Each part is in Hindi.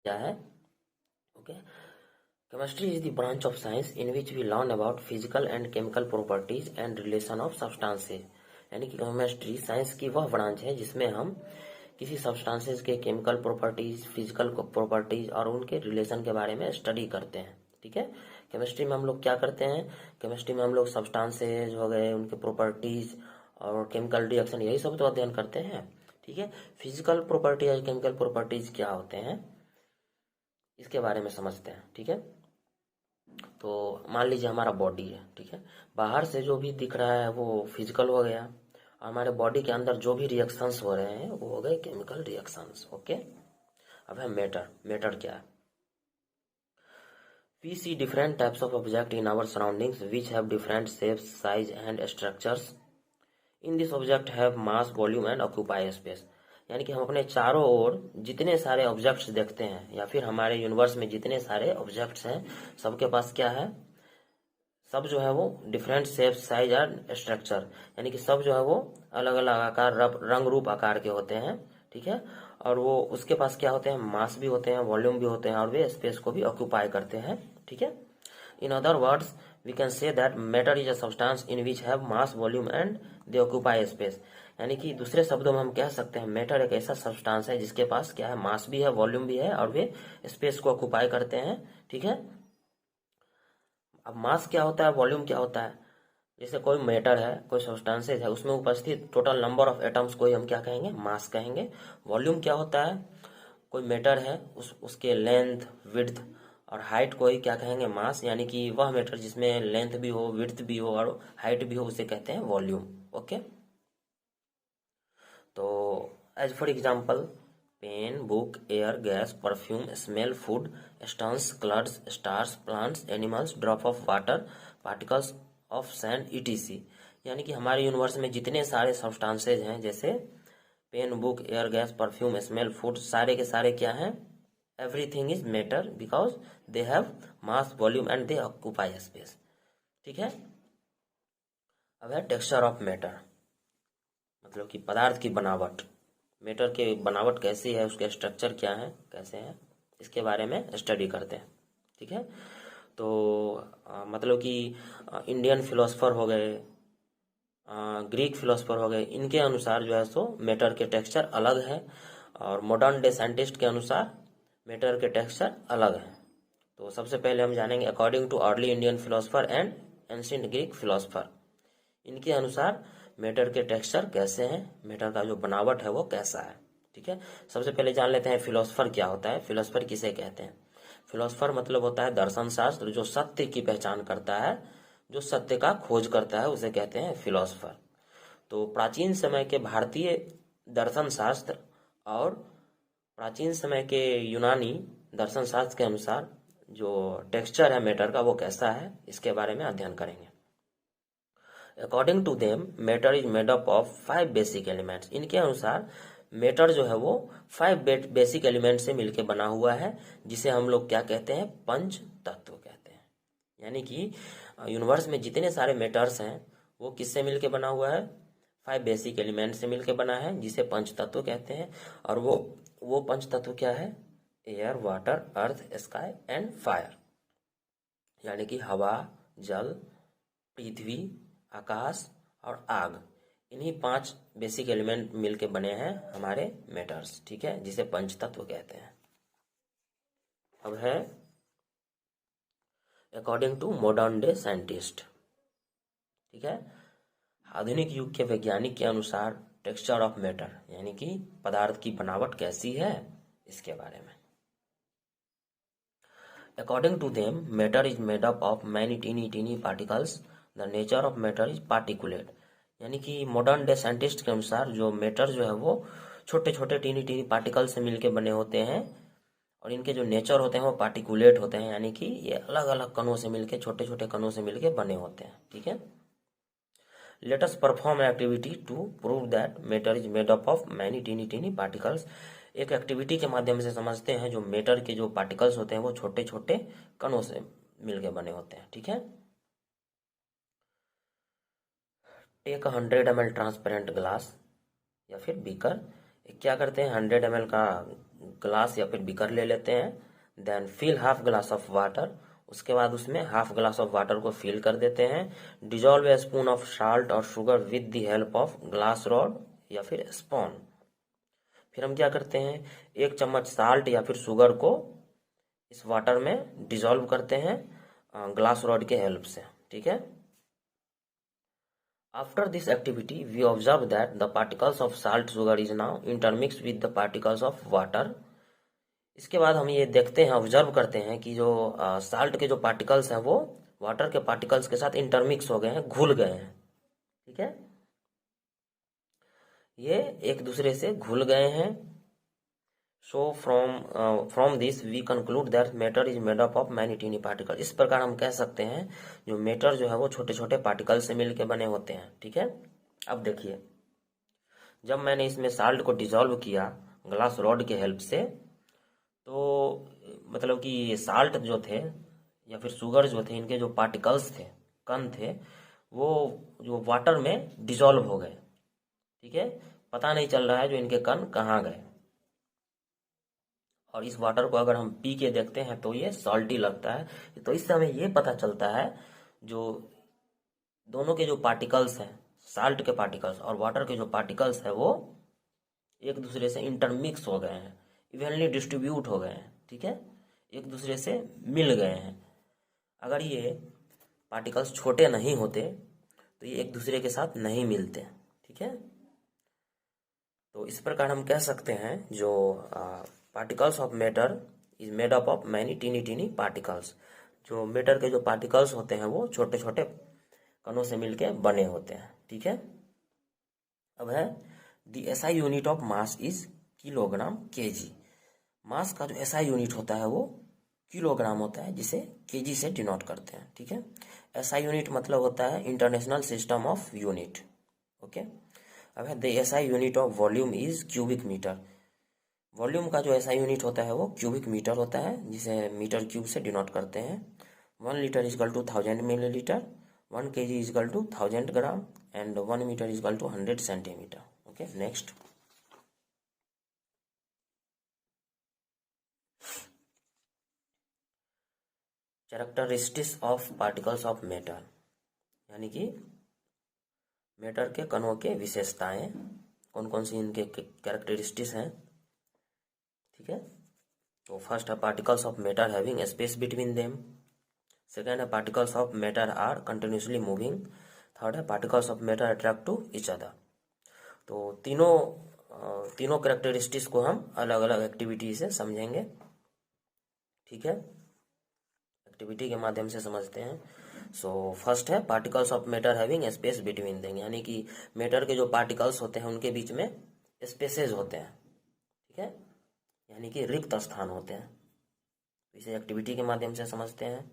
क्या है? Okay, chemistry is the branch of science in which we learn about physical and chemical properties and relation of substances. यानी कि केमिस्ट्री साइंस की वह ब्रांच है जिसमें हम किसी सब्सटेंसेज के केमिकल प्रॉपर्टीज, फिजिकल प्रॉपर्टीज और उनके रिलेशन के बारे में स्टडी करते हैं। ठीक है, केमिस्ट्री में हम लोग क्या करते हैं? केमिस्ट्री में हम लोग सब्सटेंसेज हो गए, उनके प्रॉपर्टीज और केमिकल रिएक्शन, यही सब तो अध्ययन करते हैं। ठीक है, फिजिकल प्रॉपर्टी और केमिकल प्रॉपर्टीज क्या होते हैं इसके बारे में समझते हैं। ठीक है, तो मान लीजिए हमारा बॉडी है। ठीक है, बाहर से जो भी दिख रहा है वो फिजिकल हो गया, और हमारे बॉडी के अंदर जो भी रिएक्शंस हो रहे हैं वो हो गए केमिकल रिएक्शंस। ओके, अब है मैटर। मैटर क्या है? We see different types of objects in our surroundings which have different shapes, size and structures. In this object have mass, volume and occupy space. यानी कि हम अपने चारों ओर जितने सारे ऑब्जेक्ट्स देखते हैं या फिर हमारे यूनिवर्स में जितने सारे ऑब्जेक्ट्स हैं सबके पास क्या है? सब जो है वो different shape, size and structure, यानी कि सब जो है वो अलग अलग आकार, रंग रूप आकार के होते हैं। ठीक है, और वो उसके पास क्या होते हैं? मास भी होते हैं, वॉल्यूम भी होते हैं और वे स्पेस को भी ऑक्यूपाई करते हैं। ठीक है, in other words we can say that matter is a substance in which have mass, volume and they occupy space. यानी कि दूसरे शब्दों में हम कह सकते हैं मैटर एक ऐसा सब्सटेंस है जिसके पास क्या है? मास भी है, वॉल्यूम भी है और वे स्पेस को ऑक्यूपाई करते हैं। ठीक है, अब मास क्या होता है, वॉल्यूम क्या होता है? जैसे कोई मैटर है, कोई सब्सटेंसेज है, उसमें उपस्थित टोटल नंबर ऑफ एटम्स को ही हम क्या कहेंगे? मास कहेंगे। वॉल्यूम क्या होता है? कोई मैटर है, उसके लेंथ, विड्थ और हाइट को ही क्या कहेंगे? मास। यानी कि वह मैटर जिसमें लेंथ भी हो, विड्थ भी हो और हाइट भी हो उसे कहते हैं वॉल्यूम। ओके, तो as for example pen, book, air, gas, perfume, smell, food, stones, clouds, stars, plants, animals, drop of water, particles of sand, etc. यानी कि हमारे यूनिवर्स में जितने सारे सब्सटेंसेज हैं, जैसे pen, book, air, gas, perfume, smell, food, सारे के सारे क्या हैं? Everything is matter because they have mass, volume and they occupy space. ठीक है, अब है टेक्सचर ऑफ मैटर, मतलब कि पदार्थ की बनावट। मैटर की बनावट कैसी है, उसके स्ट्रक्चर क्या है, कैसे हैं, इसके बारे में स्टडी करते हैं। ठीक है, तो मतलब कि इंडियन फिलोसफर हो गए, ग्रीक फिलोसफर हो गए, इनके अनुसार जो है सो मैटर के टेक्सचर अलग है, और मॉडर्न डे साइंटिस्ट के अनुसार मैटर के टेक्सचर अलग है। तो सबसे पहले हम जानेंगे according to early Indian philosopher and ancient Greek philosopher, इनके अनुसार मैटर के टेक्सचर कैसे हैं, मैटर का जो बनावट है वो कैसा है। ठीक है, सबसे पहले जान लेते हैं फिलोसफर क्या होता है। फिलोसफर किसे कहते हैं? फिलोसफर मतलब होता है दर्शन शास्त्र जो सत्य की पहचान करता है, जो सत्य का खोज करता है, उसे कहते हैं फिलोसफर। तो प्राचीन समय के भारतीय दर्शन शास्त्र और प्राचीन समय के यूनानी दर्शन शास्त्र के अनुसार जो टेक्सचर है मैटर का वो कैसा है, इसके बारे में अध्ययन करेंगे। According to them matter is made up of 5 basic elements. इनके अनुसार मैटर जो है वो 5 बेसिक एलिमेंट से मिलकर बना हुआ है, जिसे हम लोग क्या कहते हैं? पंच तत्व कहते हैं। यानी कि यूनिवर्स में जितने सारे मैटर्स हैं वो किससे मिलकर बना हुआ है? 5 बेसिक एलिमेंट से मिलकर बना है, जिसे पंच तत्व कहते हैं। और वो पंच तत्व क्या है? Air, water, earth, sky and fire. यानी कि हवा, जल, पृथ्वी, आकाश और आग, इन्हीं 5 बेसिक एलिमेंट मिलके बने हैं हमारे मैटर्स। ठीक है, जिसे पंच तत्व कहते हैं। अब है according to modern day scientist. ठीक है, आधुनिक युग के वैज्ञानिक के अनुसार टेक्सचर ऑफ मैटर, यानी कि पदार्थ की बनावट कैसी है, इसके बारे में। According to them matter is made up of many tiny tiny particles, the nature of matter is particulate. यानी कि मॉडर्न डे साइंटिस्ट के अनुसार जो मैटर जो है वो छोटे छोटे टीनी टीनी पार्टिकल से मिलके बने होते हैं, और इनके जो नेचर होते हैं वो पार्टिकुलेट होते हैं, यानी कि ये अलग अलग कणों से मिलके, छोटे छोटे कणों से मिलके बने होते हैं। ठीक है, let us perform activity to prove that matter is made up of many tiny tiny particles. एक एक्टिविटी के माध्यम से समझते हैं जो मैटर के जो पार्टिकल्स होते हैं वो छोटे छोटे कणों से मिलके बने होते हैं। ठीक है, टेक 100 ml ट्रांसपेरेंट ग्लास या फिर बीकर। क्या करते हैं? 100 ml का ग्लास या फिर बीकर ले लेते हैं। Then fill half glass of water, उसके बाद उसमें हाफ ग्लास ऑफ वाटर को फिल कर देते हैं। Dissolve a spoon of salt और sugar with the help of glass rod या फिर स्पून। फिर हम क्या करते हैं, 1 चम्मच साल्ट या फिर शुगर को इस वाटर में डिजोल्व करते हैं ग्लास रॉड के हेल्प से, ठीक है। After this activity we observe that the particles of salt sugar is now intermix with the particles of water. इसके बाद हम ये देखते हैं, ऑब्जर्व करते हैं कि जो साल्ट के जो पार्टिकल्स हैं वो वाटर के पार्टिकल्स के साथ इंटरमिक्स हो गए हैं, घुल गए हैं, ठीक है। ये एक दूसरे से घुल गए हैं। So from this we conclude that matter is made up of many tiny particle. इस प्रकार हम कह सकते हैं जो मैटर जो है वो छोटे छोटे पार्टिकल से मिलकर बने होते हैं, ठीक है। अब देखिए, जब मैंने इसमें साल्ट को डिजोल्व किया ग्लास रॉड के हेल्प से, तो मतलब कि ये साल्ट जो थे या फिर शुगर जो थे, इनके जो पार्टिकल्स थे, कण थे, वो जो वाटर में डिजोल्व हो गए, ठीक है। पता नहीं चल रहा है जो इनके कण कहाँ गए। और इस वाटर को अगर हम पी के देखते हैं तो ये सॉल्टी लगता है। तो इससे हमें ये पता चलता है जो दोनों के जो पार्टिकल्स हैं, साल्ट के पार्टिकल्स और वाटर के जो पार्टिकल्स है, वो एक दूसरे से इंटरमिक्स हो गए हैं, इवनली डिस्ट्रीब्यूट हो गए हैं, ठीक है, एक दूसरे से मिल गए हैं। अगर ये पार्टिकल्स छोटे नहीं होते तो ये एक दूसरे के साथ नहीं मिलते, ठीक है। तो इस प्रकार हम कह सकते हैं जो particles of matter is made up of many tiny tiny particles. जो मैटर के जो पार्टिकल्स होते हैं वो छोटे छोटे कणों से मिलके बने होते हैं, ठीक है। अब है the SI unit of mass is kilogram KG. Mass का जो एसआई यूनिट होता है वो किलोग्राम होता है, जिसे केजी से डिनोट करते हैं, ठीक है। एसआई यूनिट मतलब होता है international system of unit, okay. अब है the SI unit of volume is cubic metre. Volume का जो एसआई यूनिट होता है वो क्यूबिक मीटर होता है, जिसे मीटर क्यूब से डिनोट करते हैं। 1 litre equal to 1000 millilitre, 1 kg equal to 1000 gram and 1 metre equal to 100 centimetre, okay. Next, characteristics of particles of matter, यानी कि मैटर के कणों के विशेषताएं, कौन कौन सी इनके कैरेक्टरिस्टिक्स हैं, ठीक है। तो फर्स्ट है particles of matter having space between them. Second है particles of matter are continuously moving. Third है particles of matter attract to each other. तो तीनों कैरेक्टरिस्टिक्स को हम अलग अलग एक्टिविटी से समझेंगे, ठीक है। एक्टिविटी के माध्यम से समझते हैं। सो फर्स्ट है particles of matter having space between them, यानी कि मैटर के जो पार्टिकल्स होते हैं उनके बीच में स्पेसेस होते हैं, ठीक है, यानी कि रिक्त स्थान होते हैं। इसे एक्टिविटी के माध्यम से समझते हैं।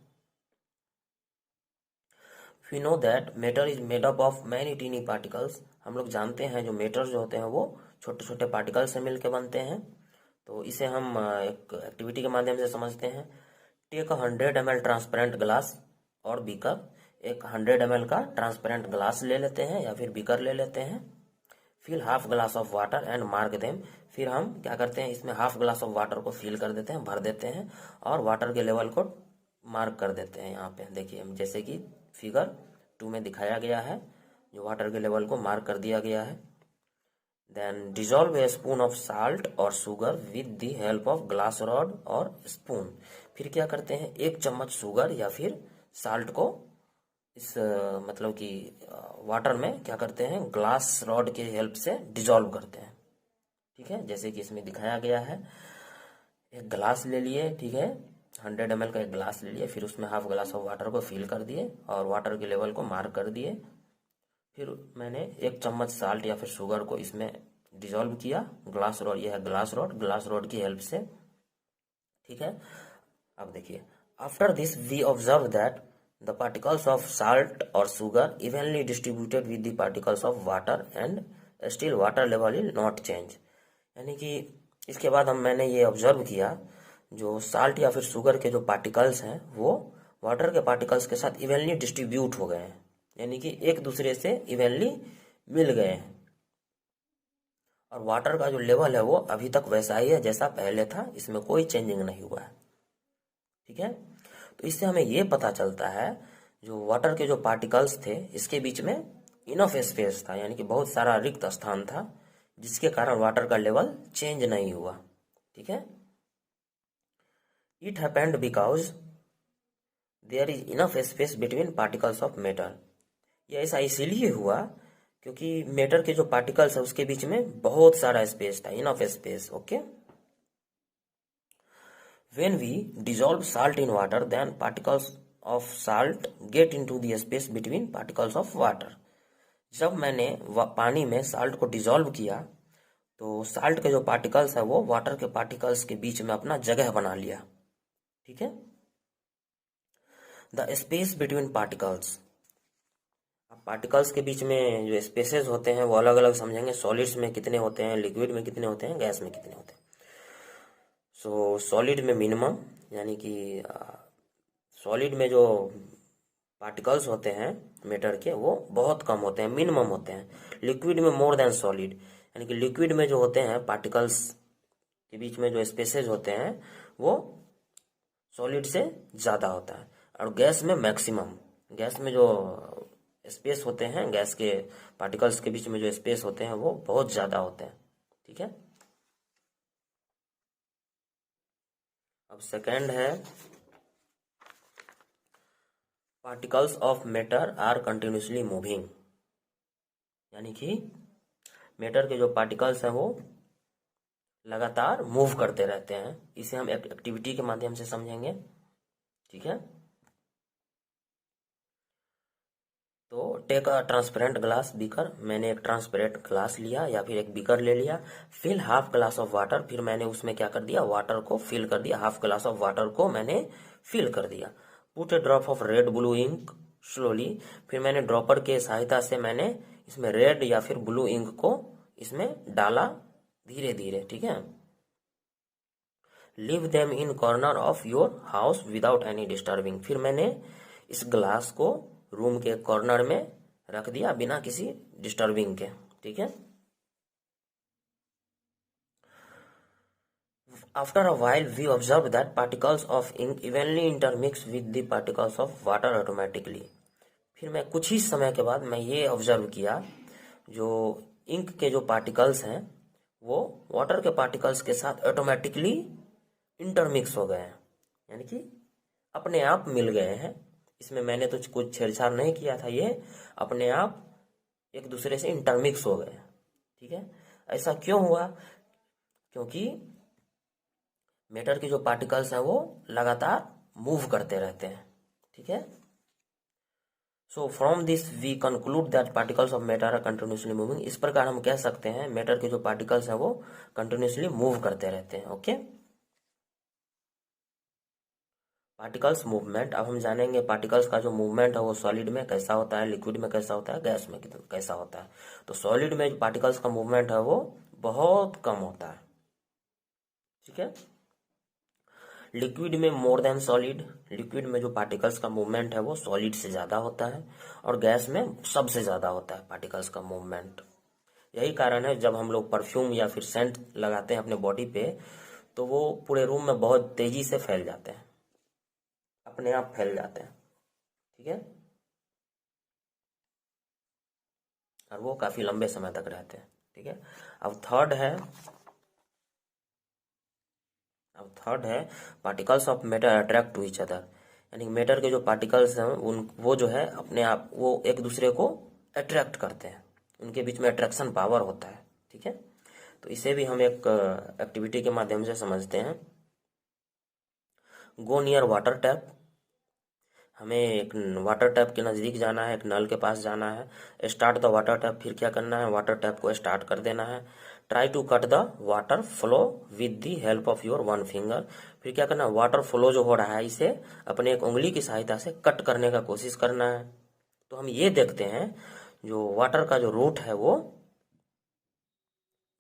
We know that matter is made up of many tiny particles. हम लोग जानते हैं जो मैटर जो होते हैं वो छोटे छोटे पार्टिकल से मिलकर बनते हैं। तो इसे हम एक एक्टिविटी के माध्यम से समझते हैं। टेक 100 ml ट्रांसपेरेंट ग्लास और बीकर। एक 100 ml का ट्रांसपेरेंट ग्लास ले लेते हैं या फिर बीकर ले लेते हैं। Fill half glass of water and mark them. फिर हम क्या करते हैं, इसमें हाफ ग्लास ऑफ वाटर को फिल कर देते हैं, भर देते हैं, और वाटर के लेवल को मार्क कर देते हैं। यहाँ पे देखिए, जैसे कि फिगर 2 में दिखाया गया है, जो वाटर के लेवल को मार्क कर दिया गया है। Then dissolve a spoon of salt और sugar with the help of glass rod और स्पून। फिर क्या करते हैं, 1 चम्मच शुगर या फिर साल्ट को इस मतलब कि वाटर में क्या करते हैं, ग्लास रॉड के हेल्प से डिजोल्व करते हैं, ठीक है, जैसे कि इसमें दिखाया गया है। एक ग्लास ले लिए, ठीक है, 100 ml का एक ग्लास ले लिए, फिर उसमें हाफ ग्लास ऑफ वाटर को फिल कर दिए और वाटर के लेवल को मार्क कर दिए। फिर मैंने 1 चम्मच साल्ट या फिर शुगर को इसमें डिजोल्व किया ग्लास रॉड, यह है ग्लास रॉड की हेल्प से, ठीक है। अब देखिए, after this we observe that the particles of salt और sugar evenly distributed with the particles of water and still water level is not change. यानी कि इसके बाद मैंने ये ऑब्जर्व किया, जो साल्ट या फिर शुगर के जो पार्टिकल्स हैं वो वाटर के पार्टिकल्स के साथ इवनली डिस्ट्रीब्यूट हो गए हैं, यानी कि एक दूसरे से इवनली मिल गए हैं। और वाटर का जो लेवल है वो अभी तक वैसा ही है जैसा पहले था, इसमें कोई चेंजिंग नहीं हुआ है। ठीक है, तो इससे हमें ये पता चलता है जो वाटर के जो पार्टिकल्स थे इसके बीच में इनफ स्पेस था, यानी कि बहुत सारा रिक्त स्थान था, जिसके कारण वाटर का लेवल चेंज नहीं हुआ। ठीक है, it happened because there is enough space between particles of matter. ये ऐसा इसीलिए हुआ क्योंकि मैटर के जो पार्टिकल्स है उसके बीच में बहुत सारा स्पेस था, enough space. Okay, when we dissolve salt in water then particles of salt get into the space between particles of water। जब मैंने पानी में साल्ट को डिजोल्व किया तो साल्ट के जो पार्टिकल्स है वो वाटर के पार्टिकल्स के बीच में अपना जगह बना लिया। ठीक है, द स्पेस बिटवीन पार्टिकल्स। अब पार्टिकल्स के बीच में जो स्पेसेस होते हैं वो अलग अलग समझेंगे, सॉलिड्स में कितने होते हैं, लिक्विड में कितने होते हैं, गैस में कितने होते हैं। सो सॉलिड में मिनिमम, यानी कि सॉलिड में जो पार्टिकल्स होते हैं मैटर के वो बहुत कम होते हैं, मिनिमम होते हैं। लिक्विड में मोर देन सॉलिड, यानी कि लिक्विड में जो होते हैं पार्टिकल्स के बीच में जो स्पेसेस होते हैं वो सॉलिड से ज़्यादा होता है। और गैस में मैक्सिमम, गैस में जो स्पेस होते हैं, गैस के पार्टिकल्स के बीच में जो स्पेस होते हैं वो बहुत ज़्यादा होते हैं। ठीक है, अब सेकंड है particles of matter are continuously moving, यानी कि मैटर के जो पार्टिकल्स हैं वो लगातार मूव करते रहते हैं। इसे हम एक्टिविटी के माध्यम से समझेंगे। ठीक है, तो take a transparent glass beaker. मैंने एक ट्रांसपेरेंट ग्लास लिया या फिर एक बीकर ले लिया। Fill half glass of water, फिर मैंने उसमें क्या कर दिया, वाटर को फिल कर दिया। हाफ ग्लास ऑफ वाटर को मैंने फिल कर दिया। Put a drop of red blue ink slowly, फिर मैंने ड्रॉपर के सहायता से मैंने इसमें रेड या फिर ब्लू इंक को इसमें डाला धीरे धीरे। ठीक है, leave them in corner of your house without any disturbing, फिर मैंने इस ग्लास को रूम के कॉर्नर में रख दिया बिना किसी डिस्टर्बिंग के। ठीक है, after a while we observe that particles of ink evenly intermix with the particles of water automatically. फिर मैं कुछ ही समय के बाद मैं ये ऑब्जर्व किया जो इंक के जो पार्टिकल्स हैं वो वाटर के पार्टिकल्स के साथ ऑटोमेटिकली इंटरमिक्स हो गए हैं, यानी कि अपने आप मिल गए हैं। इसमें मैंने तो कुछ छेड़छाड़ नहीं किया था, ये अपने आप एक दूसरे से इंटरमिक्स हो गए। ठीक है, ऐसा क्यों हुआ, क्योंकि मैटर के जो पार्टिकल्स हैं वो लगातार मूव करते रहते हैं। ठीक है, so from this we conclude that particles of matter are continuously moving. इस प्रकार हम कह सकते हैं मैटर के जो पार्टिकल्स हैं वो कंटिन्यूसली मूव करते रहते हैं। Okay, particles movement. अब हम जानेंगे पार्टिकल्स का जो मूवमेंट है वो सॉलिड में कैसा होता है, लिक्विड में कैसा होता है, गैस में कैसा होता है। तो सॉलिड में जो पार्टिकल्स का मूवमेंट है वो बहुत कम होता है। ठीक है, लिक्विड में मोर देन सॉलिड, लिक्विड में जो पार्टिकल्स का मूवमेंट है वो सॉलिड से ज़्यादा होता है। और गैस में सबसे ज़्यादा होता है पार्टिकल्स का मूवमेंट। यही कारण है जब हम लोग परफ्यूम या फिर सेंट लगाते हैं अपने बॉडी पे तो वो पूरे रूम में बहुत तेजी से फैल जाते हैं, अपने आप फैल जाते हैं। ठीक है, और वो काफ़ी लंबे समय तक रहते हैं। ठीक है, अब थर्ड है particles of matter attract to each other, यानी मैटर के जो पार्टिकल्स हैं उन वो जो है अपने आप वो एक दूसरे को अट्रैक्ट करते हैं, उनके बीच में अट्रैक्शन पावर होता है। ठीक है, तो इसे भी हम एक एक्टिविटी के माध्यम से समझते हैं। गो नियर वाटर टैप, हमें एक वाटर टैप के नज़दीक जाना है, एक नल के पास जाना है। स्टार्ट द वाटर टैप, फिर क्या करना है, वाटर टैप को स्टार्ट कर देना है। Try to cut the water flow with the help of your one finger, फिर क्या करना है, वाटर फ्लो जो हो रहा है इसे अपने एक उंगली की सहायता से कट करने का कोशिश करना है। तो हम ये देखते हैं जो वाटर का जो रूट है वो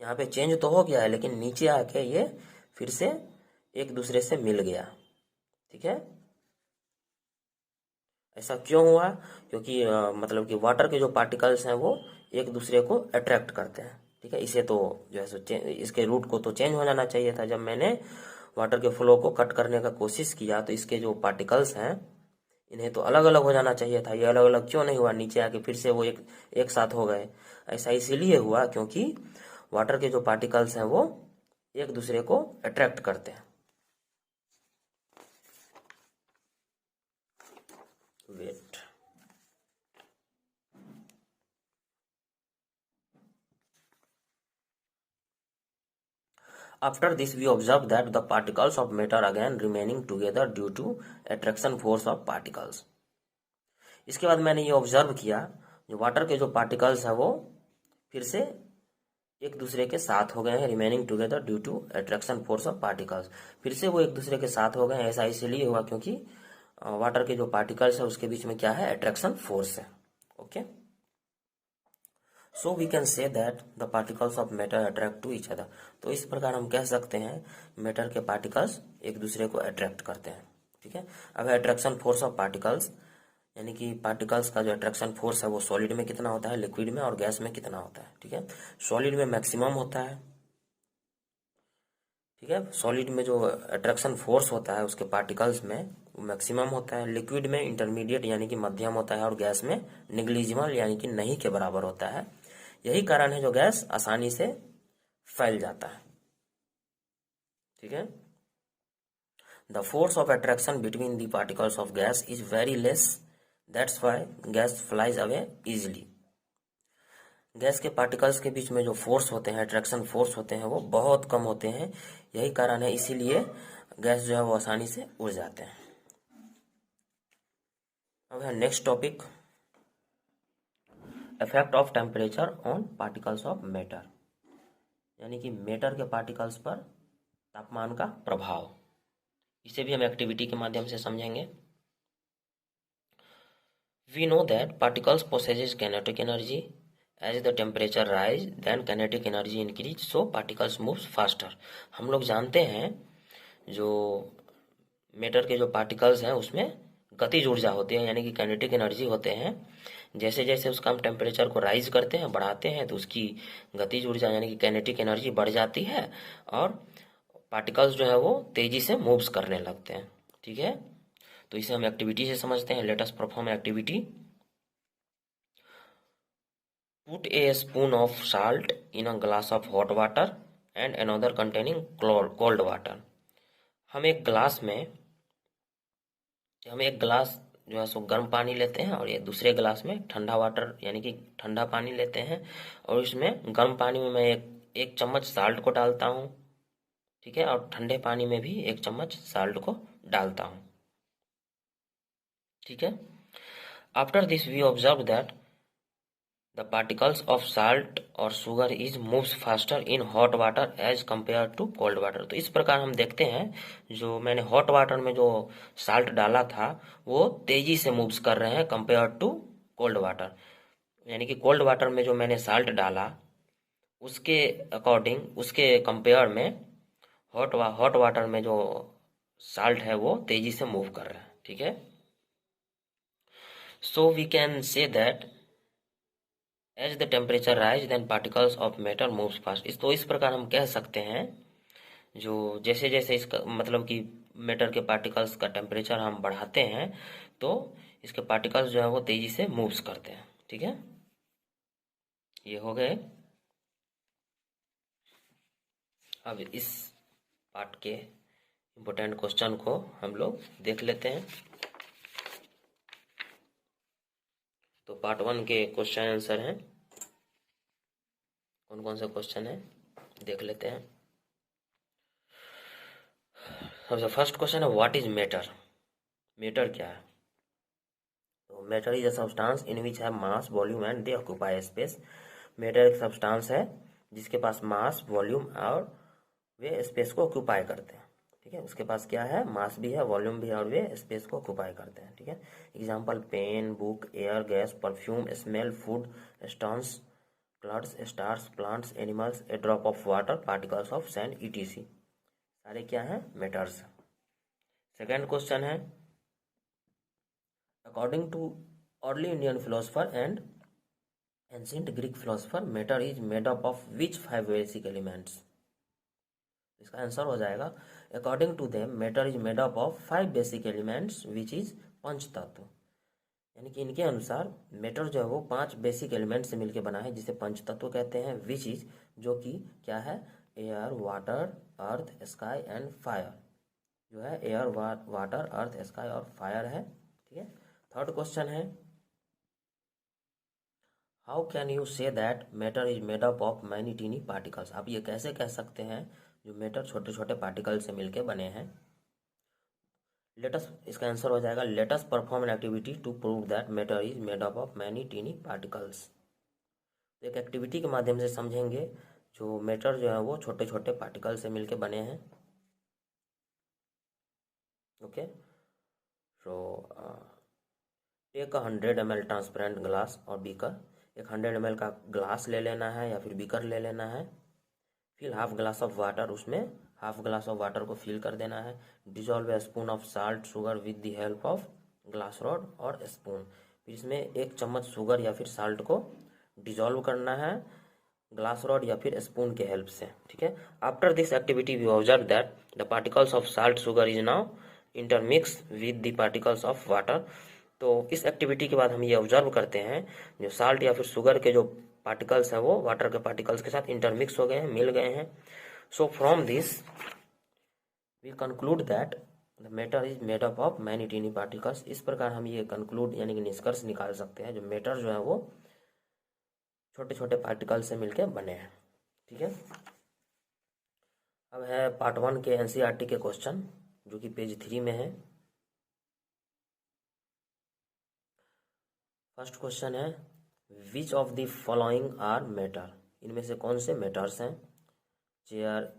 यहाँ पे चेंज तो हो गया है लेकिन नीचे आके ये फिर से एक दूसरे से मिल गया। ठीक है, ऐसा क्यों हुआ, क्योंकि मतलब कि वाटर के जो पार्टिकल्स हैं वो एक दूसरे को अट्रैक्ट करते हैं। ठीक है। इसे तो जो है सो इसके रूट को तो चेंज हो जाना चाहिए था। जब मैंने वाटर के फ्लो को कट करने का कोशिश किया तो इसके जो पार्टिकल्स हैं इन्हें तो अलग अलग हो जाना चाहिए था। ये अलग अलग क्यों नहीं हुआ, नीचे आके फिर से वो एक साथ हो गए। ऐसा इसीलिए हुआ क्योंकि वाटर के जो पार्टिकल्स हैं वो एक दूसरे को अट्रैक्ट करते हैं। Wait, after this we observe that the particles of matter again remaining together due to attraction force of particles। इसके बाद मैंने ये ऑब्जर्व किया जो वाटर के जो पार्टिकल्स हैं वो फिर से एक दूसरे के साथ हो गए हैं, remaining together due to attraction force of particles. फिर से वो एक दूसरे के साथ हो गए हैं। ऐसा इसलिए हुआ क्योंकि वाटर के जो पार्टिकल्स है उसके बीच में क्या है, अट्रैक्शन फोर्स है। Okay, so we can say that the particles of matter attract to each other. तो इस प्रकार हम कह सकते हैं मैटर के पार्टिकल्स एक दूसरे को अट्रैक्ट करते हैं। ठीक है। अब अट्रैक्शन फोर्स ऑफ पार्टिकल्स, यानी कि पार्टिकल्स का जो अट्रैक्शन फोर्स है वो सॉलिड में कितना होता है, लिक्विड में और गैस में कितना होता है। ठीक है। सॉलिड में मैक्सिमम होता है। ठीक है, सॉलिड में जो अट्रैक्शन फोर्स होता है उसके पार्टिकल्स में मैक्सिमम होता है। लिक्विड में इंटरमीडिएट यानी कि मध्यम होता है और गैस में निग्लिजिबल यानी कि नहीं के बराबर होता है। यही कारण है जो गैस आसानी से फैल जाता है। ठीक है। The force of attraction between the particles of gas is very less, that's why gas flies away easily. Gas के पार्टिकल्स के बीच में जो फोर्स होते हैं, अट्रैक्शन फोर्स होते हैं, वो बहुत कम होते हैं। यही कारण है, इसीलिए गैस जो है वो आसानी से उड़ जाते हैं। अब है next topic, effect of temperature on particles of matter, यानी कि मैटर के पार्टिकल्स पर तापमान का प्रभाव। इसे भी हम एक्टिविटी के माध्यम से समझेंगे। We know that particles possesses kinetic energy, as the temperature rise then kinetic energy increase, so particles moves faster. हम लोग जानते हैं जो मैटर के जो पार्टिकल्स हैं उसमें गतिज ऊर्जा होती है, यानी कि काइनेटिक एनर्जी होते हैं। जैसे जैसे उसका हम टेम्परेचर को राइज करते हैं, बढ़ाते हैं, तो उसकी गतिज ऊर्जा यानी कि काइनेटिक एनर्जी बढ़ जाती है और पार्टिकल्स जो है वो तेजी से मूव्स करने लगते हैं। ठीक है। तो इसे हम एक्टिविटी से समझते हैं। Late us perform activity. Put a spoon of salt in a glass of hot water and another containing cold water। हम एक गिलास जो है सो गर्म पानी लेते हैं और ये दूसरे गिलास में ठंडा वाटर यानी कि ठंडा पानी लेते हैं और इसमें गर्म पानी में मैं एक चम्मच साल्ट को डालता हूँ। ठीक है। और ठंडे पानी में भी एक चम्मच साल्ट को डालता हूँ। ठीक है। After this we observe that the particles of salt और sugar is moves faster in hot water as compare to cold water. तो इस प्रकार हम देखते हैं जो मैंने हॉट वाटर में जो साल्ट डाला था वो तेजी से मूव्स कर रहे हैं कंपेयर टू कोल्ड वाटर, यानी कि कोल्ड वाटर में जो मैंने साल्ट डाला उसके अकॉर्डिंग, उसके कंपेयर में हॉट वाटर में जो साल्ट है वो तेजी से मूव कर रहे हैं। ठीक है। So we can say that as the temperature rise then particles of matter moves fast. इस प्रकार हम कह सकते हैं जो जैसे जैसे इसका मतलब कि मैटर के पार्टिकल्स का टेम्परेचर हम बढ़ाते हैं तो इसके पार्टिकल्स जो है वो तेजी से मूव्स करते हैं। ठीक है। ये हो गए। अब इस पार्ट के इम्पोर्टेंट क्वेश्चन को हम लोग देख लेते हैं। तो पार्ट 1 के क्वेश्चन आंसर हैं। कौन कौन से क्वेश्चन है देख लेते हैं। सबसे फर्स्ट क्वेश्चन है व्हाट इज मैटर। मैटर क्या है? तो matter is a substance in which have mass, volume and they occupy space. Matter एक सब्सटेंस है जिसके पास मास, वॉल्यूम और वे स्पेस को ऑक्यूपाई करते हैं। ठीक है। उसके पास क्या है, मास भी है, वॉल्यूम भी है और वे स्पेस को ऑक्यूपाई करते हैं। ठीक है। Example pen, book, air, gas, perfume, smell, food, stones, clouds, stars, plants, animals, a drop of water, particles of sand, etc. सारे क्या हैं, मेटर्स। सेकेंड क्वेश्चन है according to early Indian philosopher and ancient Greek philosopher matter is made up of which 5 basic elements. इसका आंसर हो जाएगा according to them matter is made up of 5 basic elements which is पंच तत्व। यानी कि इनके अनुसार मैटर जो है वो 5 बेसिक एलिमेंट से मिलकर बना है जिसे पंच तत्व कहते हैं। विच इज जो कि क्या है, air, water, earth, sky and fire. जो है एयर, वाटर, अर्थ, स्काई और फायर है। ठीक है। थर्ड क्वेश्चन है how can you say that matter is made up of many tiny particles. आप ये कैसे कह सकते हैं जो मैटर छोटे छोटे पार्टिकल से मिलकर बने हैं। लेटस, इसका आंसर हो जाएगा let's perform an activity to prove that matter is made up of many tiny particles. तो एक एक्टिविटी के माध्यम से समझेंगे जो मैटर जो है वो छोटे छोटे पार्टिकल से मिलकर बने हैं। Okay, so take 100 ml transparent glass और बीकर। एक 100 ml का ग्लास ले लेना है या फिर बीकर ले लेना है। फिर हाफ ग्लास ऑफ वाटर, उसमें हाफ ग्लास ऑफ वाटर को फिल कर देना है। Dissolve a spoon of salt sugar with the help of glass rod और स्पून। फिर इसमें 1 चम्मच शुगर या फिर साल्ट को डिजोल्व करना है ग्लास रॉड या फिर स्पून के हेल्प से। ठीक है। After this activity we observe that the particles of salt sugar is now intermix with the particles of water. तो इस एक्टिविटी के बाद हम ये ऑब्जर्व करते हैं जो साल्ट या फिर शुगर के जो पार्टिकल्स हैं वो वाटर के पार्टिकल्स के साथ इंटरमिक्स हो गए हैं, मिल गए हैं। So from this we conclude that the matter is made up of many tiny particles. इस प्रकार हम ये कंक्लूड यानी कि निष्कर्ष निकाल सकते हैं जो मैटर जो है वो छोटे छोटे पार्टिकल से मिलकर बने हैं। ठीक है। अब है पार्ट 1 के एनसीईआरटी के क्वेश्चन जो कि पेज 3 में है। फर्स्ट क्वेश्चन है which of the following are matter. इनमें से कौन से मैटर्स हैं। Chair,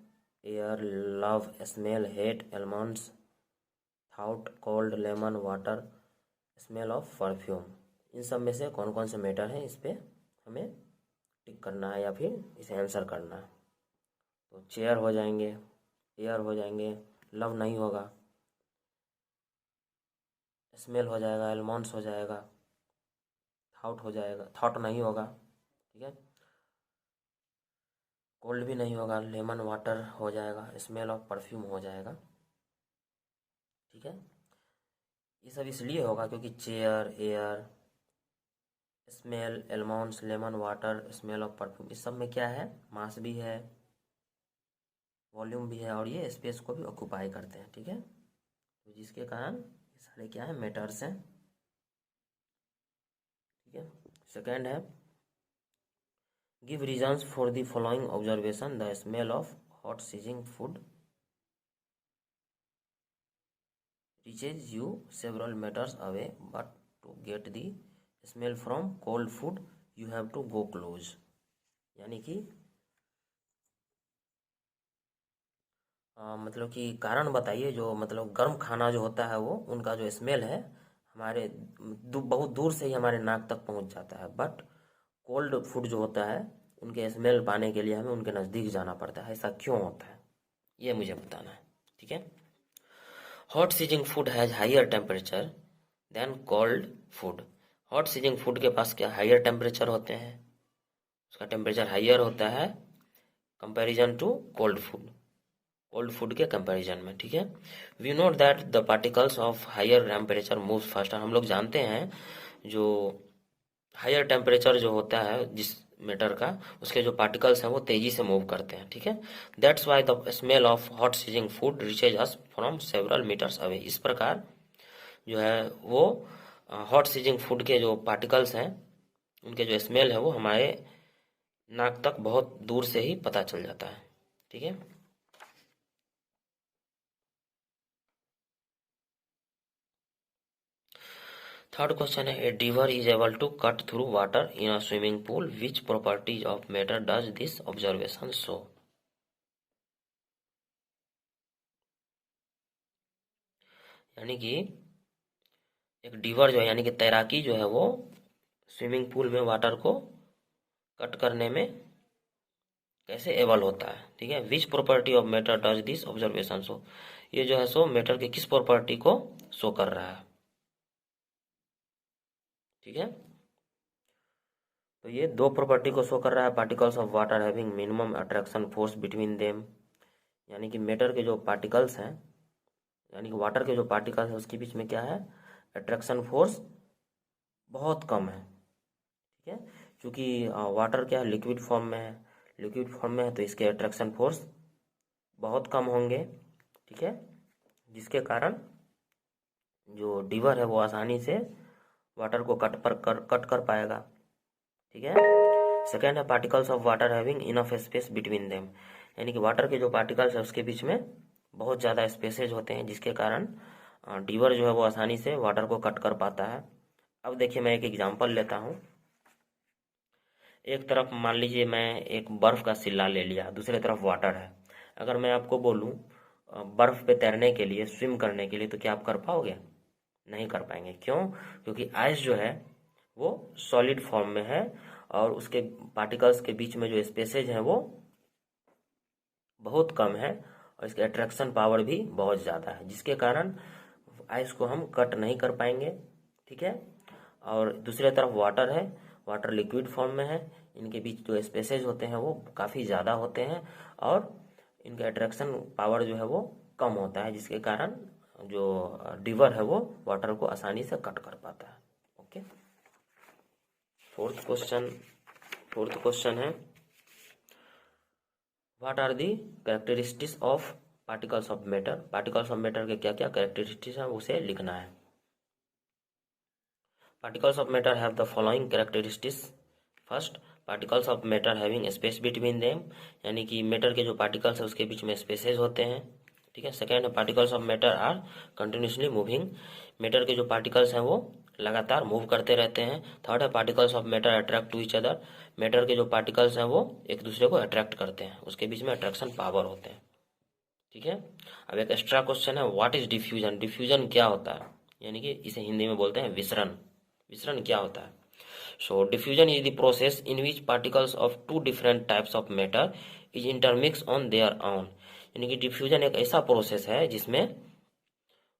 air, love, smell, hate, almonds, thought, cold, lemon, water, smell of perfume. इन सब में से कौन कौन से मैटर हैं, इस पर हमें टिक करना है या फिर इसे आंसर करना है। तो चेयर हो जाएंगे, एयर हो जाएंगे, लव नहीं होगा, स्मेल हो जाएगा, एलमंड्स हो जाएगा, थाउट हो जाएगा, थाउट नहीं होगा। ठीक है। कोल्ड भी नहीं होगा, लेमन वाटर हो जाएगा, स्मेल ऑफ परफ्यूम हो जाएगा। ठीक है। ये सब इसलिए होगा क्योंकि chair, air, smell, almonds, lemon water, smell of perfume, इस सब में क्या है, मास भी है, वॉल्यूम भी है और ये स्पेस को भी ऑक्यूपाई करते हैं। ठीक है। तो जिसके कारण ये सारे क्या है, मैटर्स हैं। ठीक है। सेकेंड है give reasons for the following observation the smell of hot sizzling food reaches you several meters away but to get the smell from cold food you have to go close। यानी कि मतलब कि कारण बताइए जो मतलब गर्म खाना जो होता है वो उनका जो स्मेल है हमारे बहुत दूर से ही हमारे नाक तक पहुंच जाता है, बट कोल्ड फूड जो होता है उनके स्मेल पाने के लिए हमें उनके नज़दीक जाना पड़ता है। ऐसा क्यों होता है ये मुझे बताना है। ठीक है। Hot sizzling food has higher temperature than cold food. Hot sizzling food के पास क्या हायर टेम्परेचर होते हैं, उसका टेम्परेचर हायर होता है comparison to cold food, cold food के कंपैरिजन में। ठीक है। We note that the particles of higher temperature move faster. हम लोग जानते हैं जो हायर टेम्परेचर जो होता है जिस मैटर का उसके जो पार्टिकल्स हैं वो तेजी से मूव करते हैं। ठीक है। That's why the smell of hot sizzling food reaches us from several metres away. इस प्रकार जो है वो हॉट सीजिंग फूड के जो पार्टिकल्स हैं उनके जो स्मेल है वो हमारे नाक तक बहुत दूर से ही पता चल जाता है। ठीक है। थर्ड क्वेश्चन है a diver is able to cut through water in a swimming pool which properties of matter does this observation show. यानी कि एक डिवर जो है यानी कि तैराकी जो है वो स्विमिंग पूल में वाटर को कट करने में कैसे एबल होता है। ठीक है। Which property of matter does this observation show. ये जो है सो मैटर के किस प्रॉपर्टी को शो कर रहा है। ठीक है। तो ये दो प्रॉपर्टी को शो कर रहा है, particles of water having minimum attraction force between them, यानी कि मेटर के जो पार्टिकल्स हैं, यानी कि वाटर के जो पार्टिकल्स हैं उसके बीच में क्या है, अट्रैक्शन फोर्स बहुत कम है। ठीक है, क्योंकि वाटर क्या है, लिक्विड फॉर्म में है, लिक्विड फॉर्म में है तो इसके अट्रैक्शन फोर्स बहुत कम होंगे। ठीक है, जिसके कारण जो डिवर है वो आसानी से वाटर को कट कर पाएगा। ठीक है, सेकेंड है particles of water having enough space between them, यानी कि वाटर के जो पार्टिकल्स है उसके बीच में बहुत ज़्यादा स्पेसेज होते हैं, जिसके कारण डिवर जो है वो आसानी से वाटर को कट कर पाता है। अब देखिए मैं एक एग्जांपल लेता हूँ। एक तरफ मान लीजिए मैं एक बर्फ़ का सिल्ला ले लिया, दूसरी तरफ वाटर है। अगर मैं आपको बोलूँ बर्फ़ पे तैरने के लिए, स्विम करने के लिए, तो क्या आप कर पाओगे? नहीं कर पाएंगे। क्यों? क्योंकि आइस जो है वो सॉलिड फॉर्म में है और उसके पार्टिकल्स के बीच में जो स्पेसेज हैं वो बहुत कम है और इसके अट्रैक्शन पावर भी बहुत ज़्यादा है, जिसके कारण आइस को हम कट नहीं कर पाएंगे। ठीक है, और दूसरी तरफ वाटर है, वाटर लिक्विड फॉर्म में है, इनके बीच जो स्पेसेज होते हैं वो काफ़ी ज़्यादा होते हैं और इनके अट्रैक्शन पावर जो है वो कम होता है, जिसके कारण जो डिवर है वो वाटर को आसानी से कट कर पाता है। ओके, फोर्थ क्वेश्चन है what are the characteristics of particles of matter. Particles of matter के क्या क्या कैरेक्टरिस्टिक्स हैं उसे लिखना है। Particles of matter have the following characteristics. First, particles of matter having space between them, यानी कि मैटर के जो पार्टिकल्स है उसके बीच में स्पेसेज होते हैं। ठीक है, second, particles of matter are continuously moving, matter के जो पार्टिकल्स हैं वो लगातार मूव करते रहते हैं। थर्ड है particles of matter attract to each other, matter के जो पार्टिकल्स हैं वो एक दूसरे को अट्रैक्ट करते हैं, उसके बीच में अट्रैक्शन पावर होते हैं। ठीक है, अब एक एक्स्ट्रा क्वेश्चन है व्हाट इज डिफ्यूजन। डिफ्यूजन क्या होता है, यानी कि इसे हिंदी में बोलते हैं विसरण। विसरण क्या होता है? So diffusion is the process in which particles of two different types of matter is intermix on their own, यानी कि डिफ्यूजन एक ऐसा प्रोसेस है जिसमें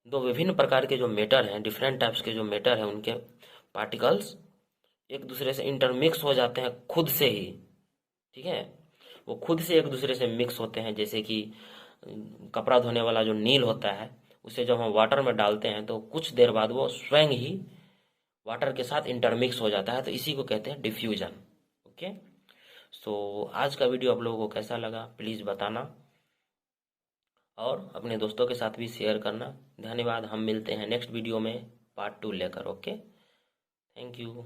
दो विभिन्न प्रकार के जो मैटर हैं, डिफरेंट टाइप्स के जो मैटर हैं, उनके पार्टिकल्स एक दूसरे से इंटरमिक्स हो जाते हैं खुद से ही। ठीक है, वो खुद से एक दूसरे से मिक्स होते हैं, जैसे कि कपड़ा धोने वाला जो नील होता है उसे जब हम वाटर में डालते हैं तो कुछ देर बाद वो स्वयं ही वाटर के साथ इंटरमिक्स हो जाता है, तो इसी को कहते हैं डिफ्यूजन। ओके, सो आज का वीडियो आप लोगों को कैसा लगा प्लीज़ बताना और अपने दोस्तों के साथ भी शेयर करना। धन्यवाद, हम मिलते हैं नेक्स्ट वीडियो में पार्ट 2 लेकर। Okay, thank you.